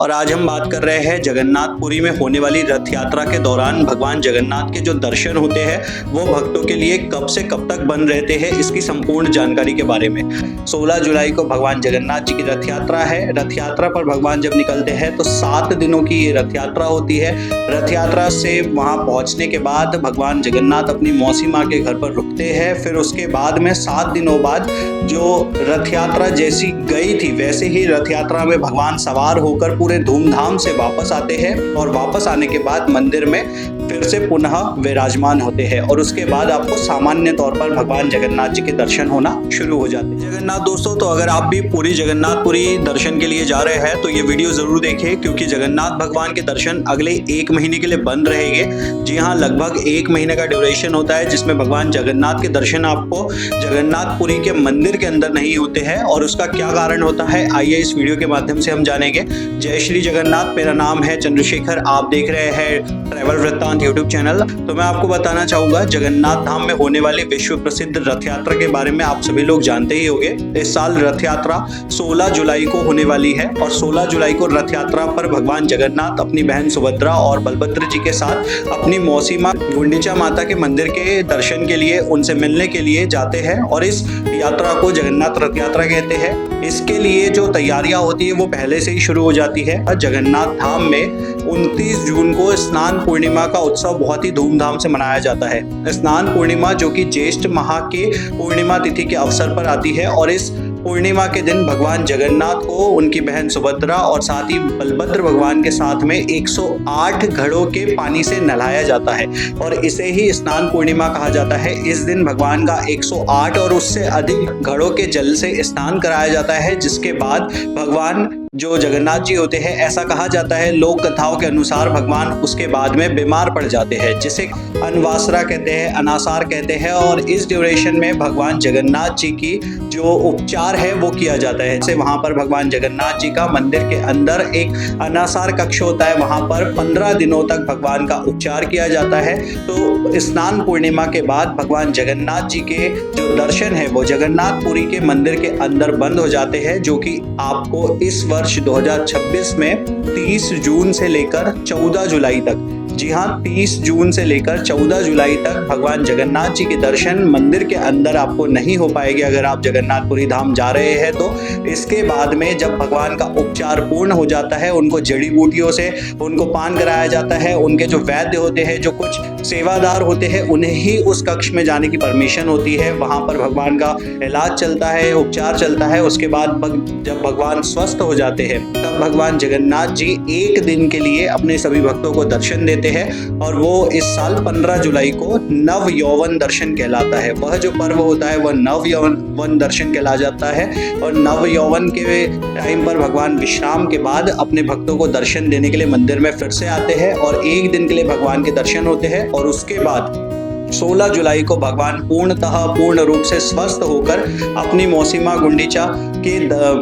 और आज हम बात कर रहे हैं जगन्नाथपुरी में होने वाली रथ यात्रा के दौरान भगवान जगन्नाथ के जो दर्शन होते हैं वो भक्तों के लिए कब से कब तक बंद रहते हैं, इसकी संपूर्ण जानकारी के बारे में। 16 जुलाई को भगवान जगन्नाथ जी की रथ यात्रा है। रथ यात्रा पर भगवान जब निकलते हैं तो 7 दिनों की ये रथ यात्रा होती है। रथ यात्रा से वहां पहुंचने के बाद भगवान जगन्नाथ अपनी मौसी माँ के घर पर रुकते हैं। फिर उसके बाद में 7 दिनों बाद जो रथ यात्रा जैसी गई थी वैसे ही रथ यात्रा में भगवान सवार होकर पूरे धूमधाम से वापस आते हैं और वापस आने के बाद मंदिर में फिर से पुनः विराजमान होते हैं और उसके बाद आपको सामान्य तौर पर भगवान जगन्नाथ जी के दर्शन होना शुरू हो जाते हैं। जगन्नाथ दोस्तों, तो अगर आप भी पूरी जगन्नाथपुरी दर्शन के लिए जा रहे हैं तो ये वीडियो जरूर देखें, क्योंकि जगन्नाथ भगवान के दर्शन अगले 1 महीने के लिए बंद रहेंगे। जी हाँ, लगभग 1 महीने का ड्यूरेशन होता है जिसमें भगवान जगन्नाथ के दर्शन आपको जगन्नाथपुरी के मंदिर के अंदर नहीं होते हैं। और उसका क्या कारण होता है, आइए इस वीडियो के माध्यम से हम जानेंगे। जय श्री जगन्नाथ, मेरा नाम है चंद्रशेखर, आप देख रहे हैं ट्रैवल वृत्तांत यूट्यूब चैनल। तो मैं आपको बताना चाहूंगा जगन्नाथ धाम में होने वाली विश्व प्रसिद्ध रथ यात्रा के बारे में आप सभी लोग जानते ही होंगे। इस साल रथ यात्रा 16 जुलाई को होने वाली है और 16 जुलाई को रथ यात्रा पर भगवान जगन्नाथ अपनी बहन सुभद्रा और बलभद्र जी के साथ अपनी मौसी माँ गुंडिचा माता के मंदिर के दर्शन के लिए, उनसे मिलने के लिए जाते हैं और इस यात्रा को जगन्नाथ रथ यात्रा कहते हैं। इसके लिए जो तैयारियां होती है वो पहले से ही शुरू हो जाती है। जगन्नाथ धाम में 29 जून को स्नान पूर्णिमा का उत्सव बहुत ही धूमधाम से मनाया जाता है। स्नान पूर्णिमा जो कि ज्येष्ठ माह के पूर्णिमा तिथि के अवसर पर आती है और इस पूर्णिमा के दिन भगवान जगन्नाथ को उनकी बहन सुभद्रा और साथ ही बलभद्र भगवान के साथ में 108 घड़ों के पानी से नहलाया जाता है और इसे ही स्नान पूर्णिमा कहा जाता है। इस दिन भगवान का 108 और उससे अधिक घड़ों के जल से स्नान कराया जाता है, जिसके बाद भगवान जो जगन्नाथ जी होते हैं, ऐसा कहा जाता है लोक कथाओं के अनुसार, भगवान उसके बाद में बीमार पड़ जाते हैं, जिसे अनवासरा कहते हैं, अनासार कहते हैं। और इस ड्यूरेशन में भगवान जगन्नाथ जी की जो उपचार है वो किया जाता है। जैसे वहां पर भगवान जगन्नाथ जी का मंदिर के अंदर एक अनासार कक्ष होता है, वहां पर 15 दिनों तक भगवान का उपचार किया जाता है। तो स्नान पूर्णिमा के बाद भगवान जगन्नाथ जी के जो दर्शन है वो जगन्नाथपुरी के मंदिर के अंदर बंद हो जाते हैं, जो कि आपको इस वर्ष 2026 में 30 जून से लेकर 14 जुलाई तक, जी हाँ 30 जून से लेकर 14 जुलाई तक भगवान जगन्नाथ जी के दर्शन मंदिर के अंदर आपको नहीं हो पाएंगे अगर आप जगन्नाथपुरी धाम जा रहे हैं तो। इसके बाद में जब भगवान का उपचार पूर्ण हो जाता है, उनको जड़ी बूटियों से उनको पान कराया जाता है। उनके जो वैद्य होते हैं, जो कुछ सेवादार होते हैं, उन्हें ही उस कक्ष में जाने की परमिशन होती है। वहां पर भगवान का इलाज चलता है, उपचार चलता है। उसके बाद जब भगवान स्वस्थ हो जाते हैं तब भगवान जगन्नाथ जी 1 दिन के लिए अपने सभी भक्तों को दर्शन देते हैं और वो इस साल 15 जुलाई को नव यौवन दर्शन कहलाता है। वह जो पर्व होता है वह नव यौवन दर्शन कहला जाता है और नव यौवन के टाइम पर भगवान विश्राम के बाद अपने भक्तों को दर्शन देने के लिए मंदिर में फिर से आते हैं और 1 दिन के लिए भगवान के दर्शन होते हैं। और उसके बाद 16 जुलाई को भगवान पूर्ण रूप से स्वस्थ होकर अपनी मौसी माँ गुंडिचा के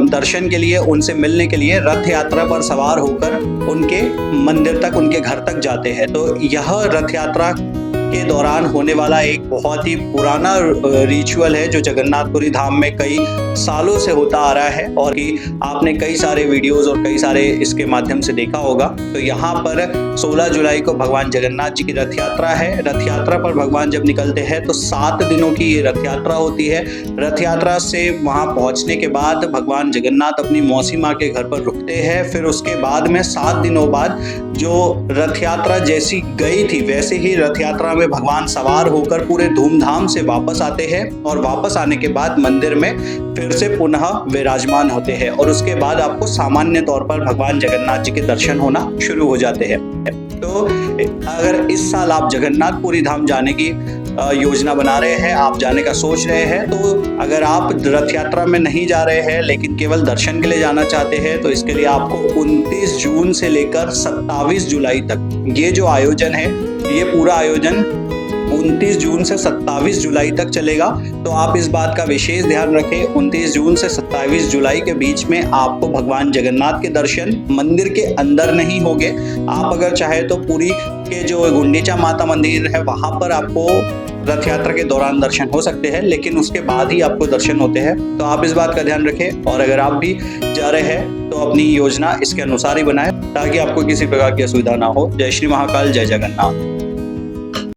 दर्शन के लिए, उनसे मिलने के लिए रथ यात्रा पर सवार होकर उनके मंदिर तक, उनके घर तक जाते हैं। तो यह रथ यात्रा के दौरान होने वाला एक बहुत ही पुराना रिचुअल है जो जगन्नाथपुरी धाम में कई सालों से होता आ रहा है और कि आपने कई सारे वीडियोस और कई सारे इसके माध्यम से देखा होगा। तो यहाँ पर 16 जुलाई को भगवान जगन्नाथ जी की रथ यात्रा है। रथ यात्रा पर भगवान जब निकलते हैं तो 7 दिनों की ये रथ यात्रा होती है। रथ यात्रा से वहां पहुंचने के बाद भगवान जगन्नाथ अपनी मौसी माँ के घर पर रुकते हैं। फिर उसके बाद में 7 दिनों बाद जो रथ यात्रा जैसी गई थी वैसे ही रथ यात्रा में भगवान सवार होकर पूरे धूमधाम से वापस आते हैं और वापस आने के बाद मंदिर में फिर से पुनः विराजमान होते हैं और उसके बाद आपको सामान्य तौर पर भगवान जगन्नाथ जी के दर्शन होना शुरू हो जाते हैं। तो अगर इस साल आप जगन्नाथपुरी धाम जाने की योजना बना रहे हैं, आप जाने का सोच रहे हैं, तो अगर आप रथ यात्रा में नहीं जा रहे हैं लेकिन केवल दर्शन के लिए जाना चाहते हैं तो इसके लिए आपको 29 जून से लेकर 27 जुलाई तक ये जो आयोजन है, ये पूरा आयोजन 29 जून से 27 जुलाई तक चलेगा। तो आप इस बात का विशेष ध्यान रखें, 29 जून से 27 जुलाई के बीच में आपको भगवान जगन्नाथ के दर्शन मंदिर के अंदर नहीं होंगे। आप अगर चाहे तो पुरी के जो गुंडिचा माता मंदिर है वहां पर आपको रथ यात्रा के दौरान दर्शन हो सकते हैं, लेकिन उसके बाद ही आपको दर्शन होते हैं। तो आप इस बात का ध्यान रखें, और अगर आप भी जा रहे हैं तो अपनी योजना इसके अनुसार ही बनाएं ताकि आपको किसी प्रकार की असुविधा ना हो। जय श्री महाकाल, जय जगन्नाथ।